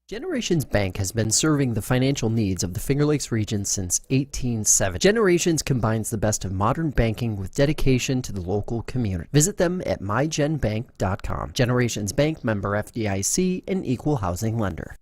Generations Bank has been serving the financial needs of the Finger Lakes region since 1870. Generations combines the best of modern banking with dedication to the local community. Visit them at mygenbank.com. Generations Bank, member FDIC, and equal housing lender.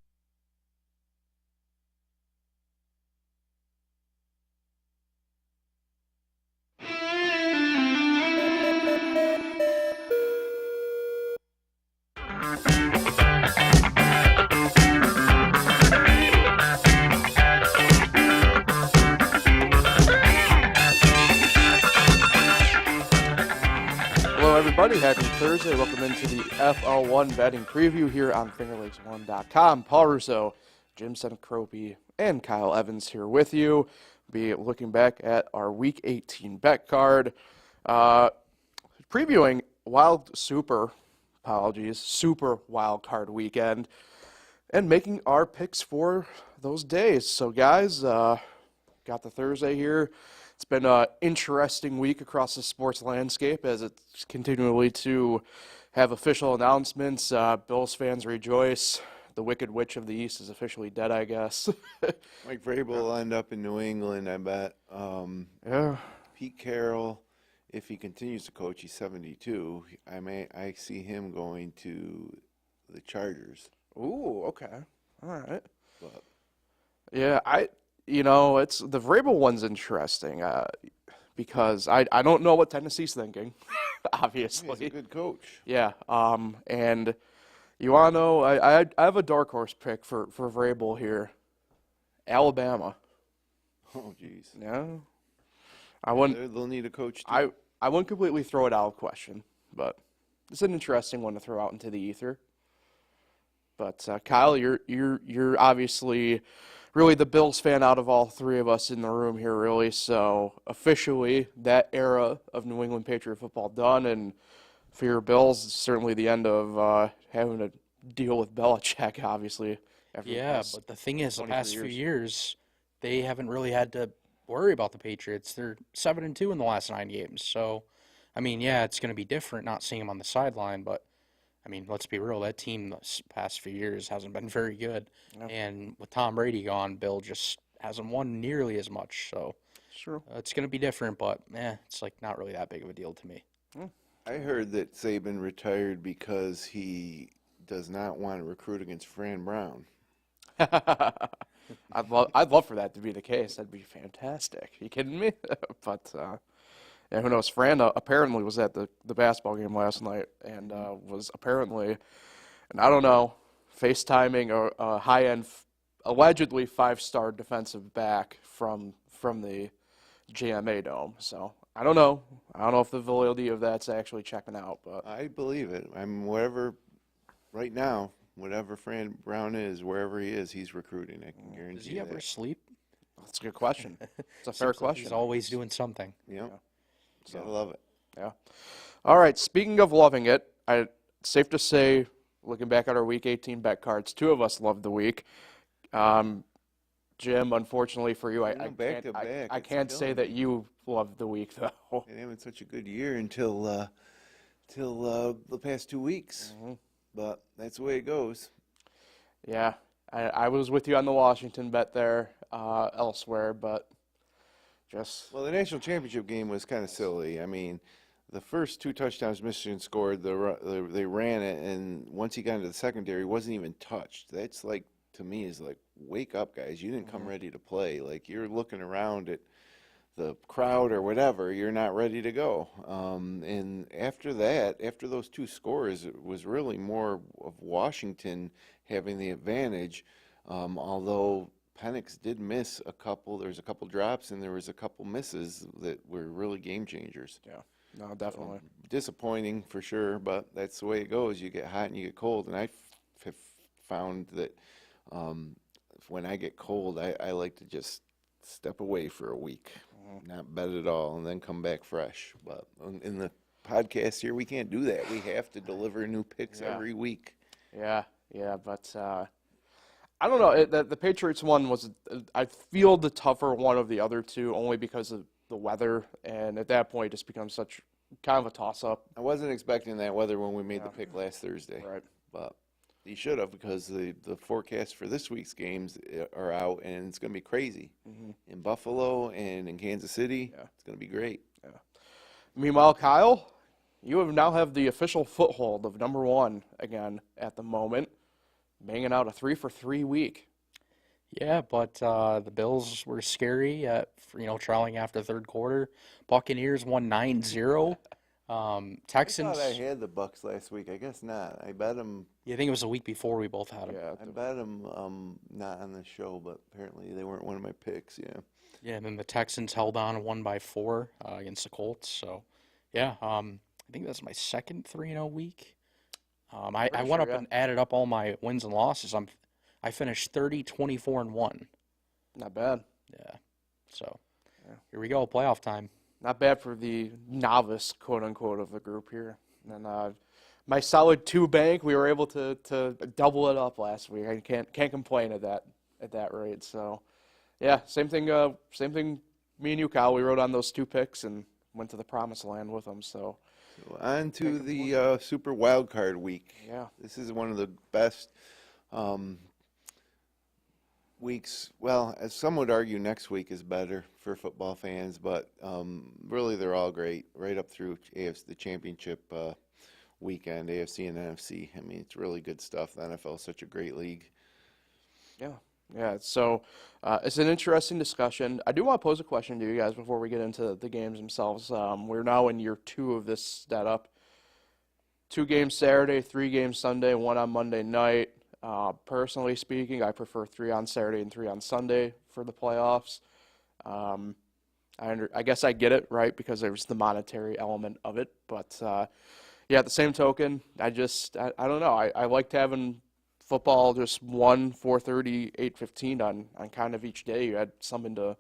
Everybody, happy Thursday. Welcome into the FL1 Betting Preview here on FingerLakes1.com. Paul Russo, Jim Sinicropi, and Kyle Evans here with you. Be looking back at our Week 18 bet card. Previewing Super Wild Card Weekend, and making our picks for those days. So, guys, got the Thursday here. It's been an interesting week across the sports landscape as it's continually to have official announcements. Bills fans rejoice. The Wicked Witch of the East is officially dead, I guess. Mike Vrabel will end up in New England, I bet. Yeah. Pete Carroll, if he continues to coach, he's 72. I see him going to the Chargers. Ooh, okay. All right. But yeah, it's the Vrabel one's interesting because I don't know what Tennessee's thinking, obviously. he's a good coach. Yeah, and you want to know, I have a dark horse pick for Vrabel here. Alabama. Oh, jeez. Yeah. I wouldn't. They'll need a coach, too. I wouldn't completely throw it out of question, but it's an interesting one to throw out into the ether. But Kyle, you're obviously really the Bills fan out of all three of us in the room here, really. So officially, that era of New England Patriot football done, and for your Bills, certainly the end of having to deal with Belichick, obviously. Yeah, but the thing is, the past few years, they haven't really had to worry about the Patriots. They're 7-2 in the last 9 games. So, I mean, yeah, it's going to be different not seeing them on the sideline, but I mean, let's be real, that team the past few years hasn't been very good. Yep. And with Tom Brady gone, Bill just hasn't won nearly as much. So sure. It's going to be different, but it's like not really that big of a deal to me. I heard that Saban retired because he does not want to recruit against Fran Brown. I'd love for that to be the case. That'd be fantastic. You kidding me? But yeah, who knows? Fran apparently was at the basketball game last night and was apparently, and I don't know, FaceTiming a high-end, allegedly 5-star defensive back from the GMA Dome. So I don't know. I don't know if the validity of that's actually checking out. But I believe it. Right now, whatever Fran Brown is, wherever he is, he's recruiting. I can guarantee. Does he ever sleep? That's a good question. It's a fair question. He's always doing something. Yep. Yeah. So I love it. Yeah. All right. Speaking of loving it, it's safe to say, looking back at our Week 18 bet cards, two of us loved the week. Jim, unfortunately for you, I can't say that you loved the week though. And having such a good year until the past 2 weeks, but that's the way it goes. Yeah, I was with you on the Washington bet there elsewhere, but. Well, the national championship game was kind of silly. I mean, the first 2 touchdowns Michigan scored, they ran it, and once he got into the secondary, he wasn't even touched. That's like, to me, is like, wake up, guys. You didn't come ready to play. Like, you're looking around at the crowd or whatever, you're not ready to go. And after that, after those 2 scores, it was really more of Washington having the advantage, although Penix did miss a couple. There was a couple drops and there was a couple misses that were really game changers. Yeah, no, definitely. Disappointing for sure, but that's the way it goes. You get hot and you get cold. And I have found that when I get cold, I like to just step away for a week, not bet at all, and then come back fresh. But in the podcast here, we can't do that. We have to deliver new picks every week. Yeah, but I don't know. The Patriots one was, I feel, the tougher one of the other two, only because of the weather, and at that point, it just becomes such kind of a toss-up. I wasn't expecting that weather when we made the pick last Thursday. Right. But He should have, because the forecast for this week's games are out, and it's going to be crazy. In Buffalo and in Kansas City. Yeah. It's going to be great. Yeah. Meanwhile, Kyle, you now have the official foothold of number 1 again at the moment, banging out a 3-for-3 week. Yeah, but the Bills were scary at, trailing after third quarter. Buccaneers won 9-0. Texans. I thought I had the Bucks last week. I guess not. I bet them. Yeah, I think it was the week before we both had them. Yeah, I bet them not on the show, but apparently they weren't one of my picks. Yeah. Yeah, and then the Texans held on and won by 4 against the Colts. So, yeah, I think that's my second 3-0 week. I went up and added up all my wins and losses. I finished 30-24-1. Not bad. Yeah. So, here we go, playoff time. Not bad for the novice, quote-unquote, of the group here. And my solid 2 bank, we were able to double it up last week. I can't complain at that rate. So, yeah, same thing. Me and you, Kyle, we wrote on those 2 picks and went to the promised land with them. So on to the Super Wild Card week. Yeah, this is one of the best weeks. Well, as some would argue, next week is better for football fans, but really they're all great right up through the championship weekend, AFC and NFC. I mean, it's really good stuff. The NFL is such a great league. Yeah. So it's an interesting discussion. I do want to pose a question to you guys before we get into the games themselves. We're now in year 2 of this setup. 2 games Saturday, 3 games Sunday, 1 on Monday night. Personally speaking, I prefer 3 on Saturday and 3 on Sunday for the playoffs. I guess I get it, right, because there's the monetary element of it. But, yeah, at the same token, I don't know. I liked having football just 1, 4:30, 8:15 on kind of each day. You had something to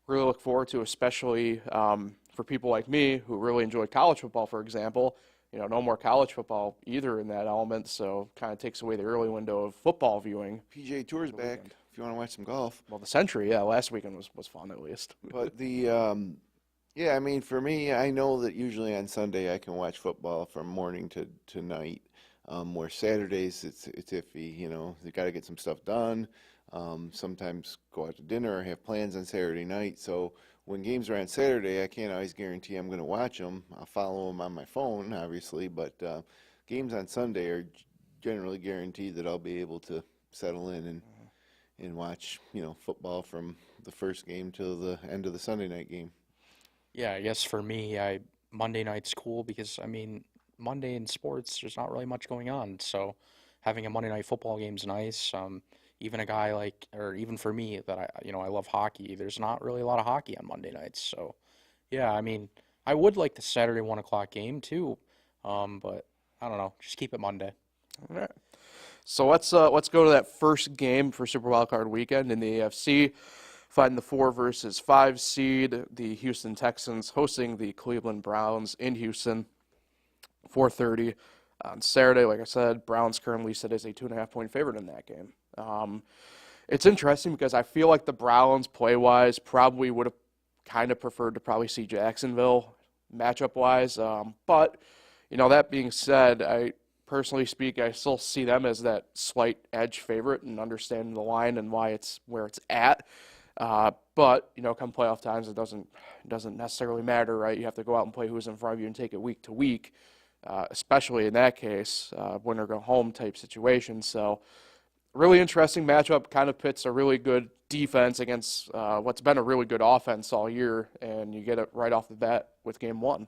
really look forward to, especially for people like me who really enjoy college football, for example. No more college football either in that element, so kind of takes away the early window of football viewing. PGA Tour's back if you want to watch some golf. Well, the Century, last weekend was fun at least. But I mean, for me, I know that usually on Sunday I can watch football from morning to night. Where Saturdays it's iffy. You got to get some stuff done. Sometimes go out to dinner or have plans on Saturday night. So when games are on Saturday, I can't always guarantee I'm going to watch them. I'll follow them on my phone, obviously, but games on Sunday are generally guaranteed that I'll be able to settle in and watch, football from the first game till the end of the Sunday night game. Yeah, I guess for me, Monday night's cool because, I mean, Monday in sports, there's not really much going on. So having a Monday night football game is nice. Even a guy even for me that I love hockey, there's not really a lot of hockey on Monday nights. So, yeah, I mean, I would like the Saturday 1 o'clock game too, but I don't know, just keep it Monday. All right. So let's go to that first game for Super Wildcard Weekend in the AFC. Fighting the 4 versus 5 seed, the Houston Texans hosting the Cleveland Browns in Houston, 4:30 on Saturday. Like I said, Browns currently sit as a 2.5-point favorite in that game. It's interesting because I feel like the Browns, play-wise, probably would have kind of preferred to probably see Jacksonville matchup-wise. But, that being said, I personally speak, I still see them as that slight edge favorite and understanding the line and why it's where it's at. But, come playoff times, it doesn't necessarily matter, right? You have to go out and play who's in front of you and take it week to week, especially in that case, win or go home type situation. So, really interesting matchup, kind of pits a really good defense against what's been a really good offense all year, and you get it right off the bat with game 1.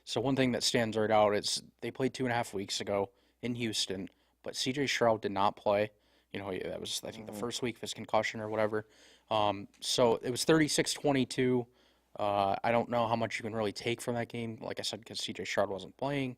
So one thing that stands right out is they played 2.5 weeks ago in Houston, but C.J. Stroud did not play. That was, I think, the first week of his concussion or whatever. So it was 36-22. I don't know how much you can really take from that game, like I said, because C.J. Stroud wasn't playing.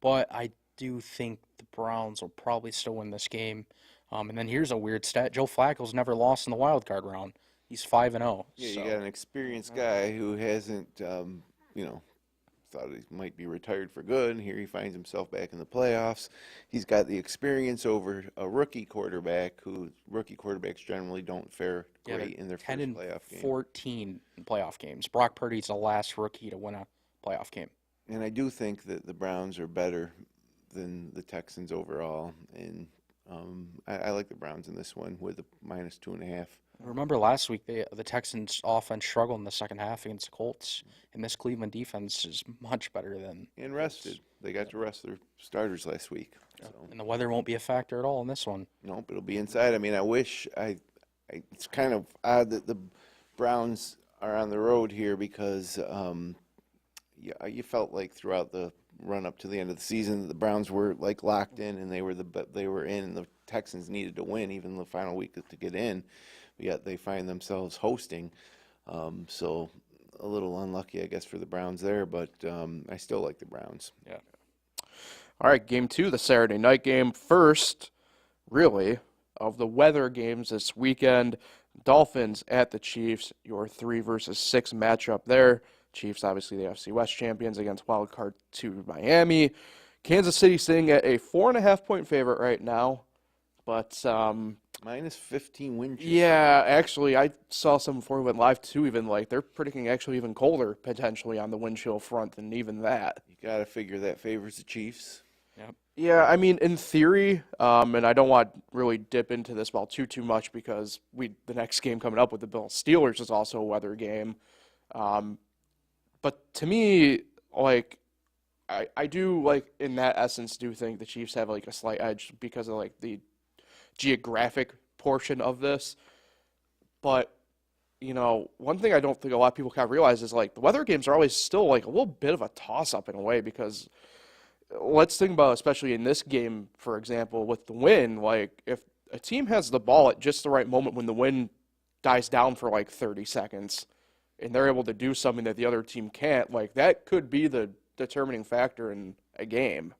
But I do think the Browns will probably still win this game. And then here's a weird stat. Joe Flacco's never lost in the wild card round. He's 5-0. Yeah, you got an experienced guy who hasn't, thought he might be retired for good, and here he finds himself back in the playoffs. He's got the experience over a rookie quarterback, who rookie quarterbacks generally don't fare great in their first playoff game. 14 in playoff games. Brock Purdy's the last rookie to win a playoff game. And I do think that the Browns are better than the Texans overall, and I like the Browns in this one with a -2.5. Remember last week, the Texans' offense struggled in the second half against the Colts, and this Cleveland defense is much better than. And rested. They got to rest their starters last week. Yeah. So. And the weather won't be a factor at all in this one. Nope, it'll be inside. I mean, I wish it's kind of odd that the Browns are on the road here because you felt like throughout the run up to the end of the season the Browns were like locked in and they were in, and the Texans needed to win even the final week to get in. But yet they find themselves hosting, so a little unlucky, I guess, for the Browns there. But I still like the Browns. Yeah. All right, game 2, the Saturday night game. First, really, of the weather games this weekend. Dolphins at the Chiefs, your 3 versus 6 matchup there. Chiefs, obviously, the AFC West champions against wildcard 2 Miami. Kansas City sitting at a 4.5-point favorite right now. But -15 wind chill. yeah, actually, I saw some before we went live too. Even like they're predicting actually even colder potentially on the wind chill front than even that. You got to figure that favors the Chiefs. Yep. Yeah, I mean, in theory, and I don't want to really dip into this too much because the next game coming up with the Bills Steelers is also a weather game. But to me, like, I do like in that essence do think the Chiefs have like a slight edge because of like the geographic portion of this. But, one thing I don't think a lot of people kind of realize is like the weather games are always still like a little bit of a toss-up in a way because let's think about, especially in this game, for example, with the wind, like if a team has the ball at just the right moment when the wind dies down for like 30 seconds and they're able to do something that the other team can't, like that could be the determining factor in a game.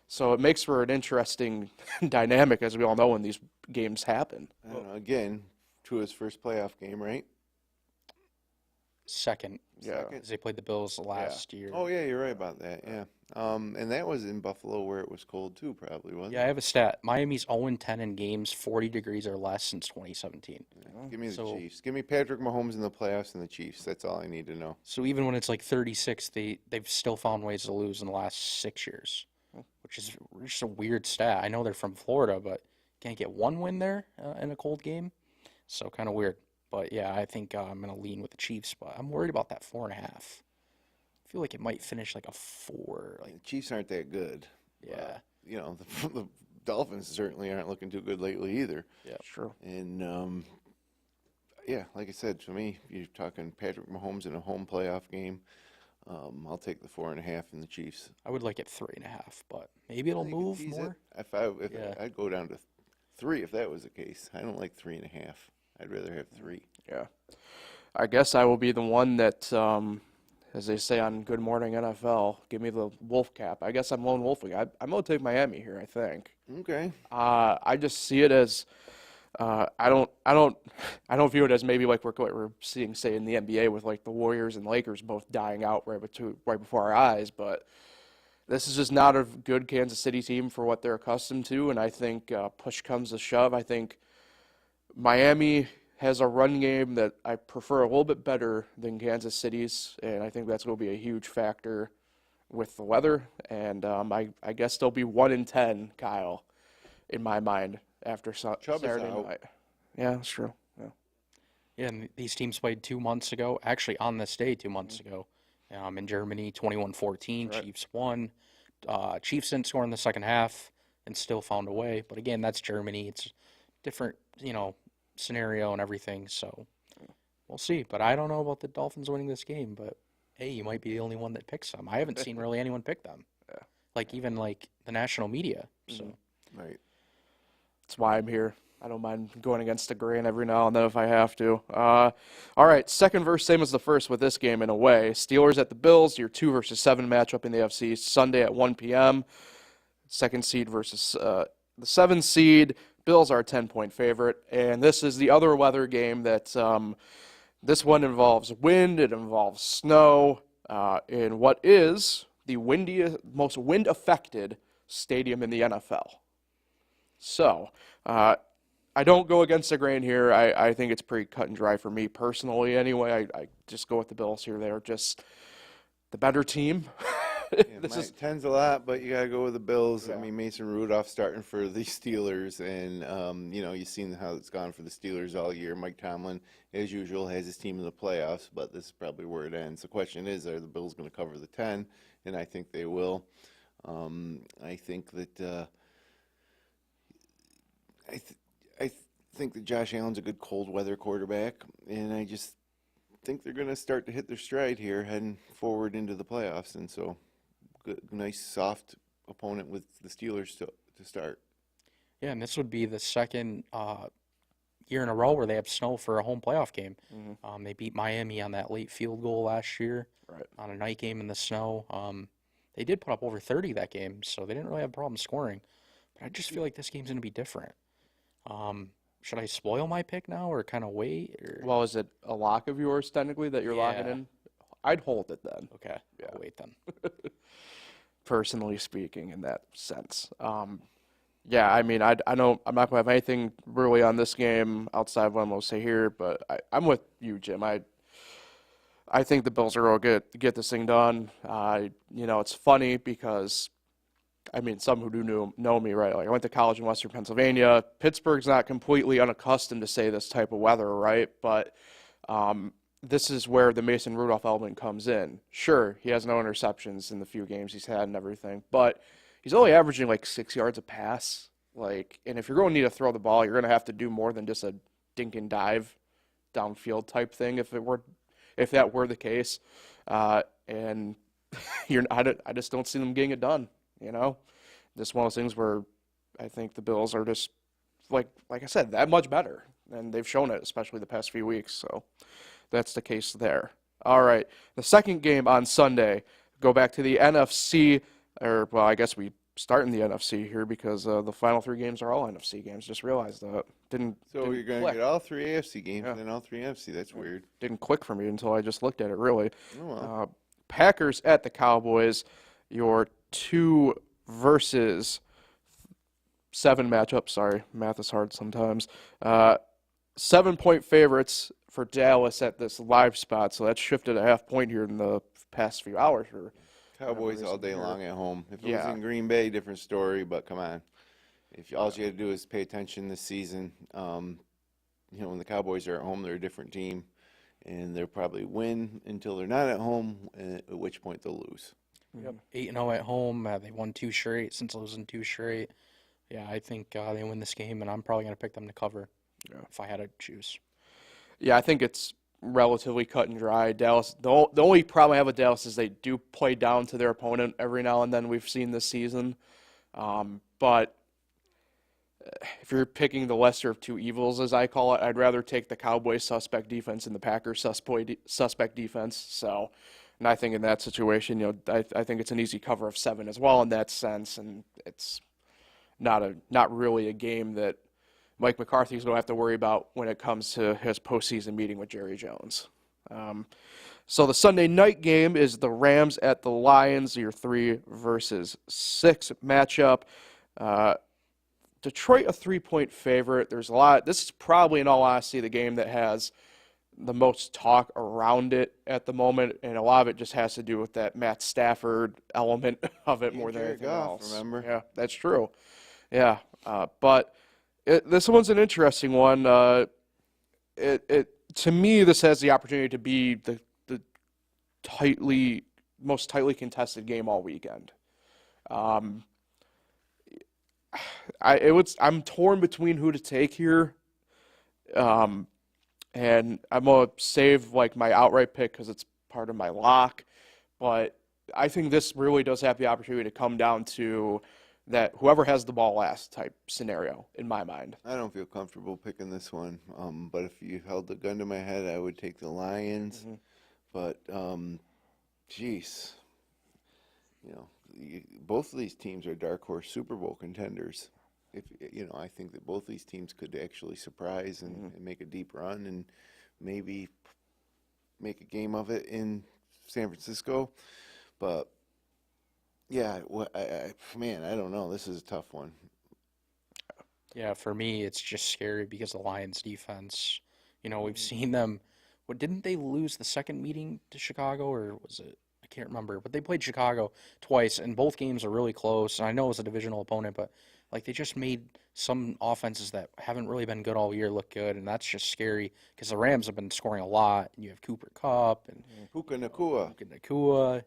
So it makes for an interesting dynamic, as we all know, when these games happen. I don't know, again, Tua's first playoff game, right? Second. Yeah. Because they played the Bills last year. Oh, yeah, you're right about that, yeah. And that was in Buffalo where it was cold too, probably, wasn't Yeah, I have a stat. Miami's 0-10 in games 40 degrees or less since 2017. it? Yeah. Give me the So- Chiefs. Give me Patrick Mahomes in the playoffs and the Chiefs. That's all I need to know. So even when it's like 36, they've still found ways to lose in the last 6 years, which is just a weird stat. I know they're from Florida, but can't get one win there in a cold game. So kind of weird. But yeah, I think I'm going to lean with the Chiefs, but I'm worried about that 4.5. I feel like it might finish like a 4. The Chiefs aren't that good. Yeah. The Dolphins certainly aren't looking too good lately either. Yeah. True. And, yeah, like I said, for me, you're talking Patrick Mahomes in a home playoff game. I'll take the 4.5 in the Chiefs. I would like it 3.5, but maybe it'll I think move it's easy. more. If I'd go down to 3 if that was the case. I don't like 3.5. I'd rather have 3. Yeah. I guess I will be the one that, as they say on Good Morning NFL, give me the wolf cap. I guess I'm lone wolfing. I'm going to take Miami here, I think. Okay. I just see it as I don't view it as maybe like what we're seeing, say, in the NBA with like the Warriors and Lakers both dying out right before our eyes. But this is just not a good Kansas City team for what they're accustomed to. And I think push comes to shove. I think Miami has a run game that I prefer a little bit better than Kansas City's, and I think that's going to be a huge factor with the weather. And I guess they'll be 1-10, Kyle, in my mind after Saturday night. Yeah, that's true. Yeah. Yeah, and these teams played 2 months ago, actually on this day 2 months ago, in Germany, 21-14. Right. Chiefs won. Chiefs didn't score in the second half and still found a way. But again, that's Germany. It's different, scenario and everything. So we'll see. But I don't know about the Dolphins winning this game. But hey, you might be the only one that picks them. I haven't seen really anyone pick them. Yeah. Like even like the national media. So Right. That's why I'm here. I don't mind going against the grain every now and then if I have to. All right, second verse, same as the first with this game in a way. Steelers at the Bills, your 2 versus 7 matchup in the AFC, Sunday at 1 p.m. Second seed versus the 7 seed. Bills are a 10-point favorite. And this is the other weather game that this one involves wind, it involves snow, in what is the most wind-affected stadium in the NFL. So, I don't go against the grain here. I think it's pretty cut and dry for me personally anyway. I just go with the Bills here. They're just the better team. this is 10's a lot, but you got to go with the Bills. Yeah. I mean, Mason Rudolph starting for the Steelers, and you've seen how it's gone for the Steelers all year. Mike Tomlin, as usual, has his team in the playoffs, but this is probably where it ends. The question is, are the Bills going to cover the 10? And I think they will. I think that I think that Josh Allen's a good cold weather quarterback, and I just think they're going to start to hit their stride here, heading forward into the playoffs. And so, good, nice soft opponent with the Steelers to start. Yeah, and this would be the second year in a row where they have snow for a home playoff game. They beat Miami on that late field goal last year, right on a night game in the snow. They did put up over 30 that game, so they didn't really have a problem scoring. But I just feel like this game's going to be different. Should I spoil my pick now or kind of wait? Or... Well, is it a lock of yours technically that you're locking in? I'd hold it then. Okay, I'll wait then. Personally speaking, in that sense. Yeah, I mean, I know I'm not going to have anything really on this game outside of what I'm going to say here, but I'm with you, Jim. I think the Bills are going to get this thing done. It's funny because, I mean, some who do know me, right? Like, I went to college in Western Pennsylvania. Pittsburgh's not completely unaccustomed to say this type of weather, right? But this is where the Mason Rudolph element comes in. Sure, he has no interceptions in the few games he's had and everything, but he's only averaging like 6 yards a pass. And if you're going to need to throw the ball, you're going to have to do more than just a dink and dive downfield type thing if that were the case. And I just don't see them getting it done. Just one of those things where I think the Bills are just like I said, that much better, and they've shown it, especially the past few weeks. So that's the case there. All right, the second game on Sunday. Go back to the NFC, I guess we start in the NFC here because the final three games are all NFC games. Just realized that. So you're going to get all three AFC games and then all three NFC. That's weird. Didn't click for me until I just looked at it, really. Oh, well. Packers at the Cowboys, your 2 versus 7 matchup. Sorry, math is hard sometimes. 7-point favorites for Dallas at this live spot, so that's shifted a half point here in the past few hours. Cowboys all day long at home. If it was in Green Bay, different story, but come on. All you got to do is pay attention this season. When the Cowboys are at home, they're a different team, and they'll probably win until they're not at home, at which point they'll lose. Yep, 8-0 at home. They won 2 straight since losing 2 straight. Yeah, I think they win this game, and I'm probably going to pick them to cover if I had to choose. Yeah, I think it's relatively cut and dry. Dallas, the only problem I have with Dallas is they do play down to their opponent every now and then. We've seen this season. But if you're picking the lesser of two evils, as I call it, I'd rather take the Cowboys' suspect defense and the Packers' suspect defense. So, and I think in that situation, I think it's an easy cover of 7 as well in that sense, and it's not really a game that Mike McCarthy's going to have to worry about when it comes to his postseason meeting with Jerry Jones. So the Sunday night game is the Rams at the Lions, your 3 versus 6 matchup. Detroit a 3-point favorite. There's a lot. This is probably, in all honesty, the game that has the most talk around it at the moment, and a lot of it just has to do with that Matt Stafford element of it more than anything else. Remember? Yeah, that's true. Yeah, but this one's an interesting one. To me, this has the opportunity to be the most tightly contested game all weekend. I'm torn between who to take here, and I'm gonna save my outright pick because it's part of my lock. But I think this really does have the opportunity to come down to that whoever has the ball last type scenario in my mind. I don't feel comfortable picking this one, but if you held the gun to my head, I would take the Lions. Mm-hmm. But, both of these teams are dark horse Super Bowl contenders. I think that both these teams could actually surprise and make a deep run and maybe make a game of it in San Francisco. But yeah, I don't know. This is a tough one. Yeah, for me, it's just scary because the Lions' defense. We've seen them. Didn't they lose the second meeting to Chicago, or was it? I can't remember, but they played Chicago twice, and both games are really close. And I know it was a divisional opponent, but like they just made some offenses that haven't really been good all year look good, and that's just scary because the Rams have been scoring a lot. And you have Cooper Kupp and Puka Nakua.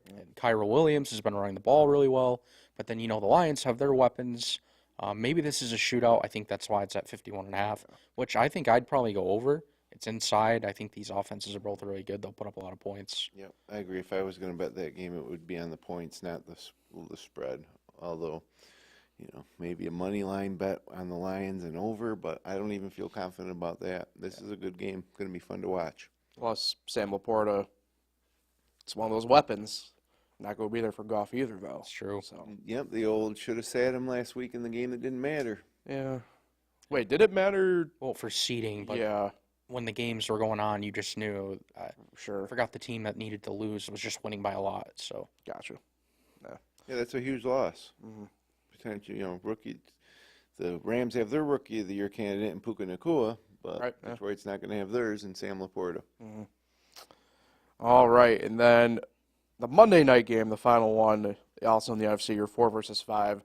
And Kyra Williams has been running the ball really well. But then, the Lions have their weapons. Maybe this is a shootout. I think that's why it's at 51.5, which I think I'd probably go over. It's inside. I think these offenses are both really good. They'll put up a lot of points. Yep, I agree. If I was going to bet that game, it would be on the points, not the spread. Although, maybe a money line bet on the Lions and over, but I don't even feel confident about that. This is a good game. Going to be fun to watch. Plus, Sam Laporta, it's one of those weapons. Not going to be there for Goff either, though. That's true. So. Yep, the old should have sat him last week in the game that didn't matter. Yeah. Wait, did it matter? Well, for seeding, but yeah. When the games were going on, you just knew. Sure. I forgot the team that needed to lose was just winning by a lot. So. Gotcha. Yeah, that's a huge loss. Mm-hmm. Potentially, rookie. The Rams have their Rookie of the Year candidate in Puka Nakua, but Detroit's not going to have theirs in Sam Laporta. Mm-hmm. All right, and then the Monday night game, the final one, also in the NFC, your 4 versus 5,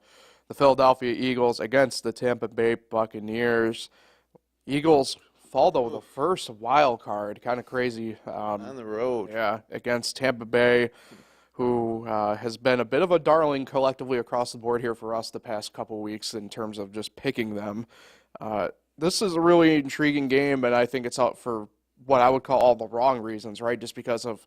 the Philadelphia Eagles against the Tampa Bay Buccaneers. Eagles fall though the first wild card, kind of crazy. On the road. Yeah, against Tampa Bay, who has been a bit of a darling collectively across the board here for us the past couple weeks in terms of just picking them. This is a really intriguing game, and I think it's out for what I would call all the wrong reasons, right? Just because of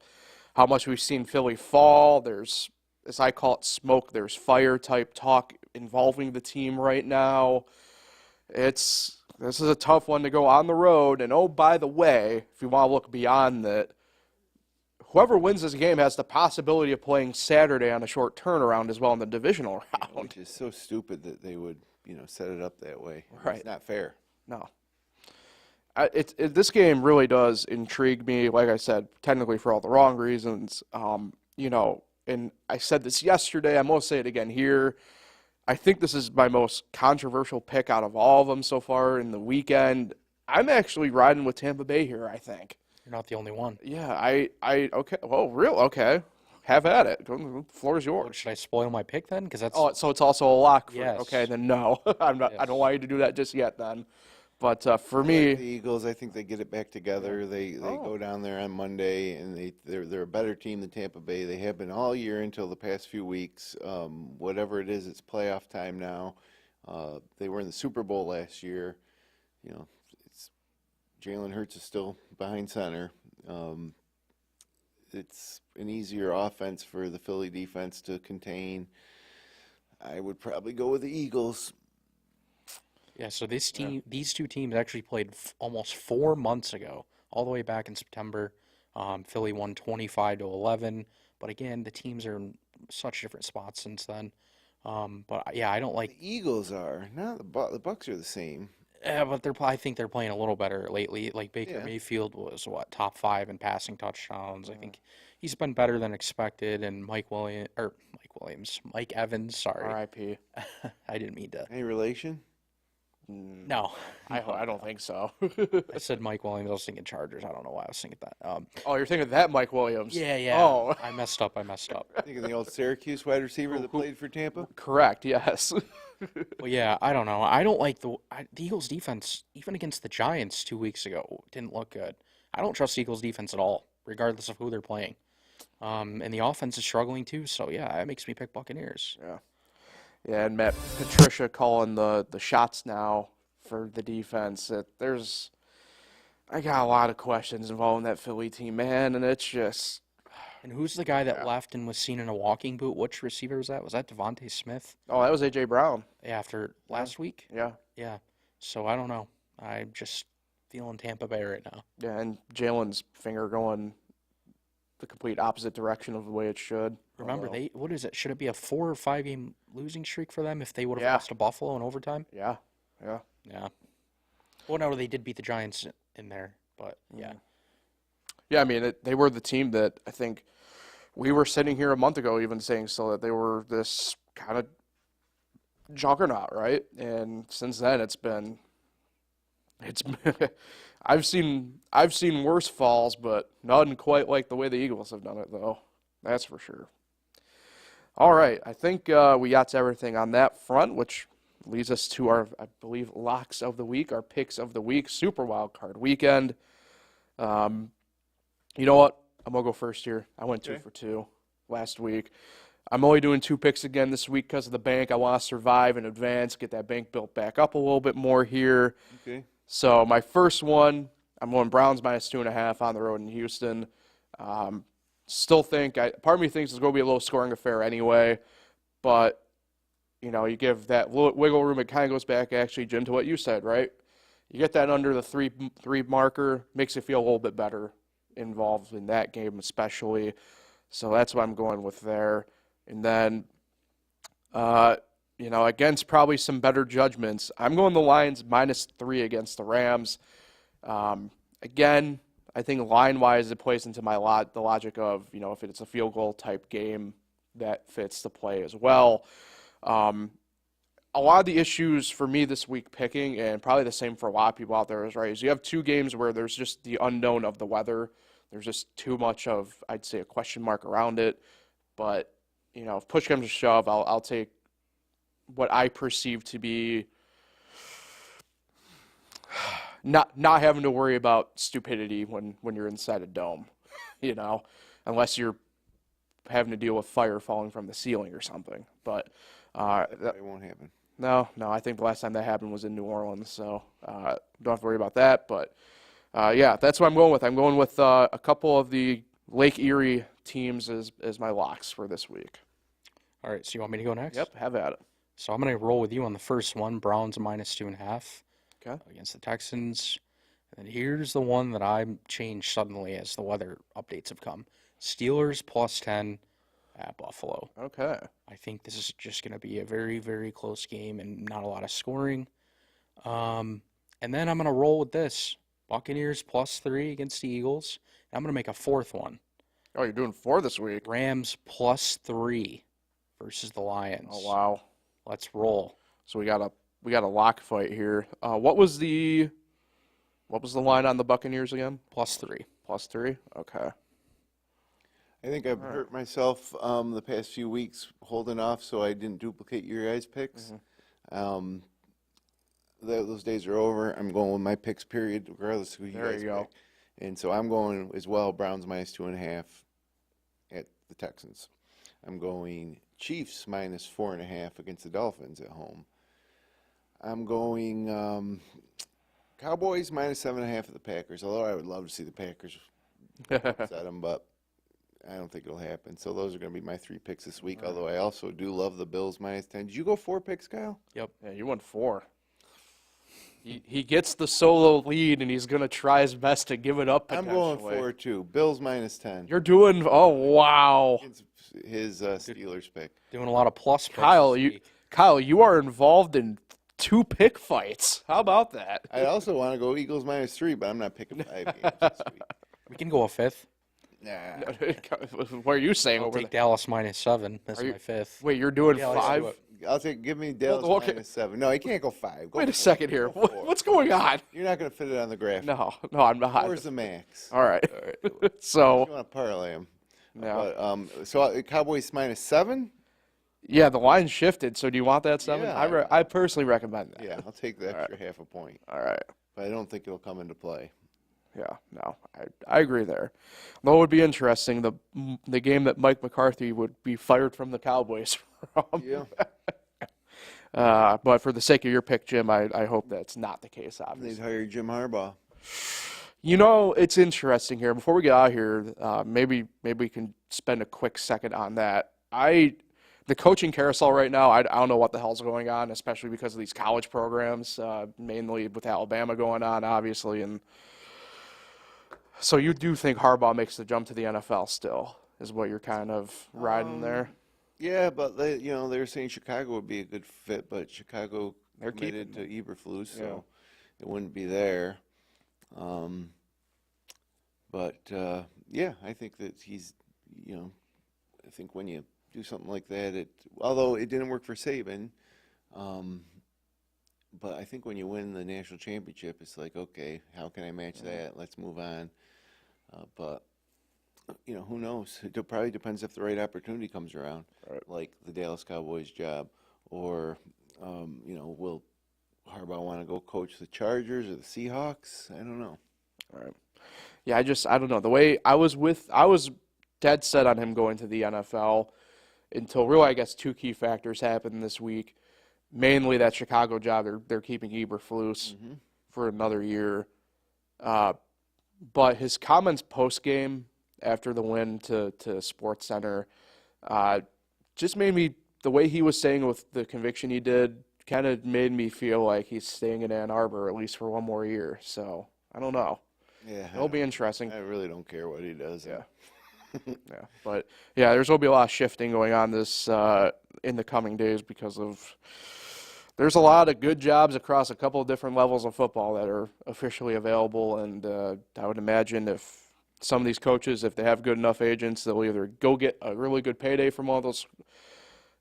how much we've seen Philly fall. There's, as I call it, smoke. There's fire type talk involving the team right now. This is a tough one to go on the road. And oh, by the way, if you want to look beyond that, whoever wins this game has the possibility of playing Saturday on a short turnaround as well in the divisional round. Which is so stupid that they would, set it up that way. Right. It's not fair. No. This game really does intrigue me, like I said, technically for all the wrong reasons. And I said this yesterday, I'm going to say it again here. I think this is my most controversial pick out of all of them so far in the weekend. I'm actually riding with Tampa Bay here, I think. You're not the only one. Yeah, okay. Well, real, okay. Have at it. The floor is yours. Should I spoil my pick then? Because that's. Oh, so it's also a lock for Yes. Okay, then no. I'm not. Yes. I don't want you to do that just yet then. But for I me, like the Eagles, I think they get it back together. They go down there on Monday, and they're a better team than Tampa Bay. They have been all year until the past few weeks. Whatever it is, it's playoff time now. They were in the Super Bowl last year. It's Jalen Hurts is still behind center. It's an easier offense for the Philly defense to contain. I would probably go with the Eagles. Yeah, so these two teams actually played almost 4 months ago, all the way back in September. Philly won 25-11, but again, the teams are in such different spots since then. But yeah, I don't like the Eagles are. No, the Bucks are the same. Yeah, but I think they're playing a little better lately. Like Baker Mayfield was top 5 in passing touchdowns. I think he's been better than expected, and Mike Evans. Sorry, R.I.P. I didn't mean to. Any relation? No, I don't think so. I said Mike Williams. I was thinking Chargers. I don't know why I was thinking that. Oh, you're thinking that Mike Williams? Yeah. Oh, I messed up. Thinking the old Syracuse wide receiver that played for Tampa? correct. Yes. Well, yeah, I don't know. I don't like the Eagles' defense, even against the Giants 2 weeks ago, didn't look good. I don't trust Eagles' defense at all, regardless of who they're playing. And the offense is struggling too, so yeah, it makes me pick Buccaneers. Yeah. Yeah, and Matt Patricia calling the shots now for the defense. I got a lot of questions involving that Philly team, man, and it's just. And who's the guy that left and was seen in a walking boot? Which receiver was that? Was that Devontae Smith? Oh, that was A.J. Brown. After last week? Yeah. Yeah. So I don't know. I'm just feeling Tampa Bay right now. Yeah, and Jalen's finger going the complete opposite direction of the way it should. Remember, what is it? Should it be a 4 or 5 game losing streak for them if they would have Yeah. lost to Buffalo in overtime? Yeah. Well, no, they did beat the Giants in there, but yeah. Yeah, I mean, they were the team that I think we were sitting here a month ago even saying so that they were this kind of juggernaut, right? And since then, it's been I've seen worse falls, but none quite like the way the Eagles have done it, though. That's for sure. All right, I think we got to everything on that front, which leads us to our, I believe, locks of the week, our picks of the week, Super Wild Card Weekend. You know what? I'm going to go first here. I went 2 for 2 last week. I'm only doing 2 picks again this week because of the bank. I want to survive in advance, get that bank built back up a little bit more here. Okay. So my first one, I'm going Browns minus 2.5 on the road in Houston. Still think, part of me thinks it's going to be a low scoring affair anyway, but, you know, you give that wiggle room. It kind of goes back, actually, Jim, to what you said, right? You get that under the three marker, makes you feel a little bit better involved in that game especially. So that's what I'm going with there. And then, you know, against probably some better judgments, I'm going the Lions minus 3 against the Rams. Again, I think line-wise it plays into my the logic of, you know, if it's a field goal type game, that fits the play as well. A lot of the issues for me this week picking, and probably the same for a lot of people out there, is you have 2 games where there's just the unknown of the weather. There's just too much of, I'd say, a question mark around it. But, you know, if push comes to shove, I'll take what I perceive to be not having to worry about stupidity when you're inside a dome, you know, unless you're having to deal with fire falling from the ceiling or something. But that won't happen. No, I think the last time that happened was in New Orleans, so don't have to worry about that. But yeah, that's what I'm going with. I'm going with a couple of the Lake Erie teams as my locks for this week. All right, so you want me to go next? Yep, have at it. So I'm going to roll with you on the first one, Browns minus 2.5 Okay. against the Texans. And here's the one that I changed suddenly as the weather updates have come. Steelers plus 10 at Buffalo. Okay. I think this is just going to be a very, very close game and not a lot of scoring. And then I'm going to roll with this. Buccaneers plus 3 against the Eagles. And I'm going to make a 4th one. Oh, you're doing 4 this week. Rams plus 3 versus the Lions. Oh, wow. Let's roll. So we got a lock fight here. What was the line on the Buccaneers again? Plus 3. Plus 3? Okay. I think I've hurt myself the past few weeks holding off so I didn't duplicate your guys' picks. Mm-hmm. Those days are over. I'm going with my picks, period, regardless of who you guys pick. And so I'm going as well, Browns minus 2.5 at the Texans. I'm going Chiefs minus 4.5 against the Dolphins at home. I'm going Cowboys minus 7.5 at the Packers, although I would love to see the Packers upset them, but I don't think it'll happen. So those are going to be my 3 picks this week, although I also do love the Bills minus 10. Did you go 4 picks, Kyle? Yep. Yeah, you went 4. He gets the solo lead, and he's going to try his best to give it up potentially. I'm going 4 too. Bills minus 10. You're doing – oh, wow. His Steelers pick. Doing a lot of plus picks Kyle, you are involved in 2 pick fights. How about that? I also want to go Eagles minus 3, but I'm not picking 5 games this week. We can go a 5th. Nah. What are you saying I'll over take there? Dallas minus 7. That's my 5th. Wait, you're doing Yeah, let's 5? do it. Give me Dallas minus 7. No, he can't go 5. Go Wait a 4. second here. Go 4. What's going on? You're not going to fit it on the graphic. No, I'm not. 4 is the max. All right. You So, want to parlay him. yeah. But, so Cowboys minus 7? Yeah, the line shifted. So do you want that 7? Yeah. I personally recommend that. Yeah, I'll take the extra half a point. All right. But I don't think it'll come into play. Yeah, no, I agree there. Though it would be interesting, the game that Mike McCarthy would be fired from the Cowboys from. Yeah. But for the sake of your pick, Jim, I hope that's not the case, They'd obviously. hire Jim Harbaugh. You know, it's interesting here. Before we get out of here, maybe we can spend a quick second on that. The coaching carousel right now, I don't know what the hell's going on, especially because of these college programs, mainly with Alabama going on, obviously. And so you do think Harbaugh makes the jump to the NFL still, is what you're kind of riding there? Yeah, but they were saying Chicago would be a good fit, but Chicago They're committed to keeping Eberflus, so it wouldn't be there. Yeah, I think that he's, I think when you do something like that, although it didn't work for Saban, but I think when you win the national championship, it's like, okay, how can I match that? Let's move on. But who knows? It probably depends if the right opportunity comes around, like the Dallas Cowboys job, or will Harbaugh want to go coach the Chargers or the Seahawks? I don't know. All right. Yeah, I don't know. The way I was dead set on him going to the NFL until really, I guess, two key factors happened this week. Mainly that Chicago job, they're keeping Eberflus for another year. But his comments post-game after the win to SportsCenter just made me, the way he was saying with the conviction he did, kind of made me feel like he's staying in Ann Arbor at least for one more year. So, I don't know. Yeah, it'll be interesting. I really don't care what he does. Yeah. Yeah, but yeah, there's going to be a lot of shifting going on this in the coming days because of there's a lot of good jobs across a couple of different levels of football that are officially available, and I would imagine if some of these coaches, if they have good enough agents, they'll either go get a really good payday from all those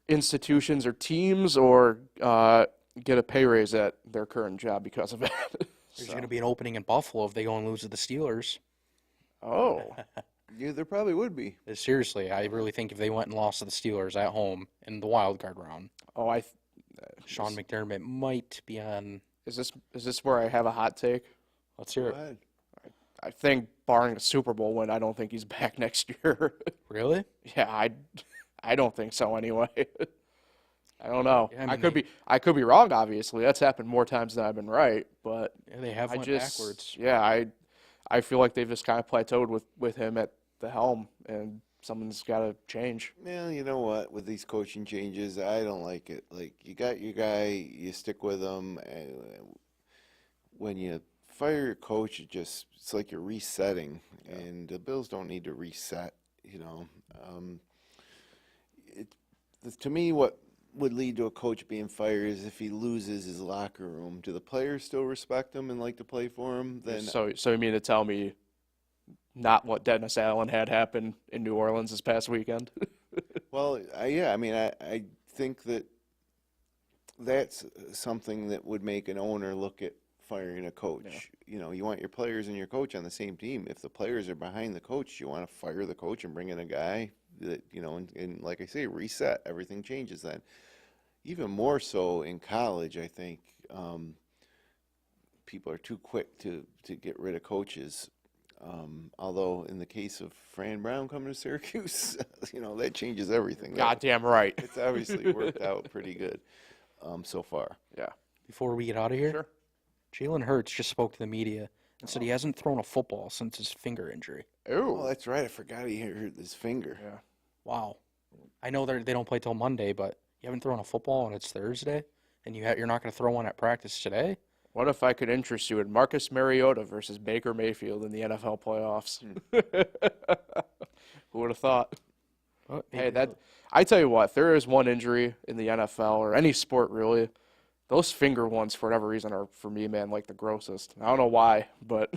institutions or teams, or get a pay raise at their current job because of it. There's going to be an opening in Buffalo if they go and lose to the Steelers. Oh. Yeah, there probably would be. Seriously, I really think if they went and lost to the Steelers at home in the wild card round, Sean McDermott might be on. Is this where I have a hot take? Let's hear it. Go ahead. I think, barring a Super Bowl win, I don't think he's back next year. Really? Yeah, I don't think so anyway. I don't know. Yeah, I could be wrong. Obviously, that's happened more times than I've been right. But yeah, they have went backwards. Yeah, I feel like they've just kind of plateaued with him at the helm, and something's got to change. Well, you know what? With these coaching changes, I don't like it. Like, you got your guy, you stick with him. When you fire your coach, it's like you're resetting, and the Bills don't need to reset. To me, what would lead to a coach being fired is if he loses his locker room. Do the players still respect him and like to play for him? Then So you mean to tell me not what Dennis Allen had happen in New Orleans this past weekend? Well, I think that's something that would make an owner look at firing a coach. Yeah. You want your players and your coach on the same team. If the players are behind the coach, you want to fire the coach and bring in a guy that, and like I say, reset. Everything changes then. Even more so in college, I think people are too quick to get rid of coaches. Although in the case of Fran Brown coming to Syracuse, that changes everything. Goddamn right. It's obviously worked out pretty good so far. Yeah. Before we get out of here, Sure. Jalen Hurts just spoke to the media and said he hasn't thrown a football since his finger injury. Oh, that's right. I forgot he hurt his finger. Yeah. Wow. I know they don't play till Monday, but you haven't thrown a football and it's Thursday, and you're not going to throw one at practice today? What if I could interest you in Marcus Mariota versus Baker Mayfield in the NFL playoffs? Who would have thought? Hey, I tell you what, there is one injury in the NFL or any sport really. Those finger ones, for whatever reason, are for me, man, like the grossest. I don't know why, but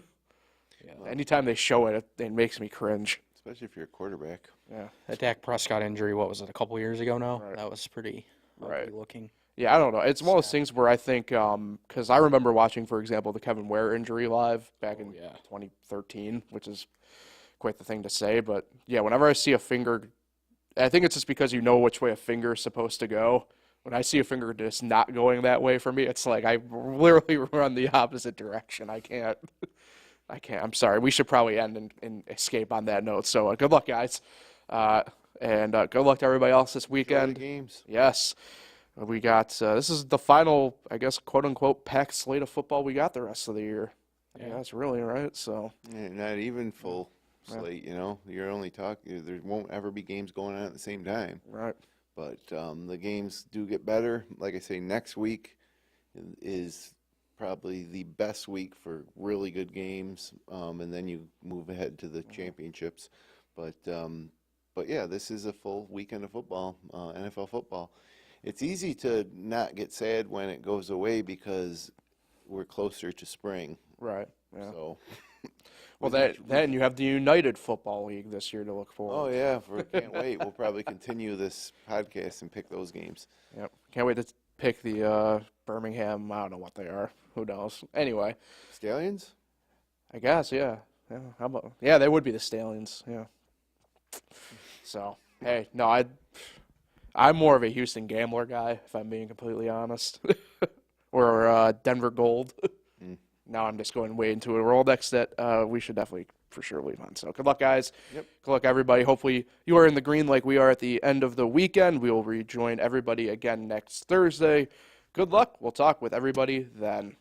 anytime they show it, it makes me cringe. Especially if you're a quarterback. Yeah. That Dak Prescott injury, what was it, a couple years ago now? Right. That was pretty ugly looking. Yeah, I don't know. It's one of those things where I think, because I remember watching, for example, the Kevin Ware injury live back in 2013, which is quite the thing to say. But, yeah, whenever I see a finger, I think it's just because you know which way a finger is supposed to go. When I see a finger just not going that way for me, it's like I literally run the opposite direction. I can't. I'm sorry. We should probably end and escape on that note. So good luck, guys. And good luck to everybody else this weekend. Enjoy the games. Yes. We got, this is the final, I guess, quote-unquote, packed slate of football we got the rest of the year. Yeah, that's really right. So not even full slate, You're only talking, there won't ever be games going on at the same time. Right. But the games do get better. Like I say, next week is probably the best week for really good games, and then you move ahead to the championships. But yeah, this is a full weekend of football, NFL football. It's easy to not get sad when it goes away because we're closer to spring. Right. Yeah. So. Well, then you have the United Football League this year to look forward. Oh yeah, can't wait. We'll probably continue this podcast and pick those games. Yep, can't wait to pick the Birmingham. I don't know what they are. Who knows? Anyway, Stallions. I guess yeah. How about they would be the Stallions. Yeah, So, hey, no, I'm more of a Houston Gambler guy, if I'm being completely honest. Or Denver Gold. Now I'm just going way into a Rolodex that we should definitely for sure leave on. So good luck, guys. Yep. Good luck, everybody. Hopefully you are in the green like we are at the end of the weekend. We will rejoin everybody again next Thursday. Good luck. We'll talk with everybody then.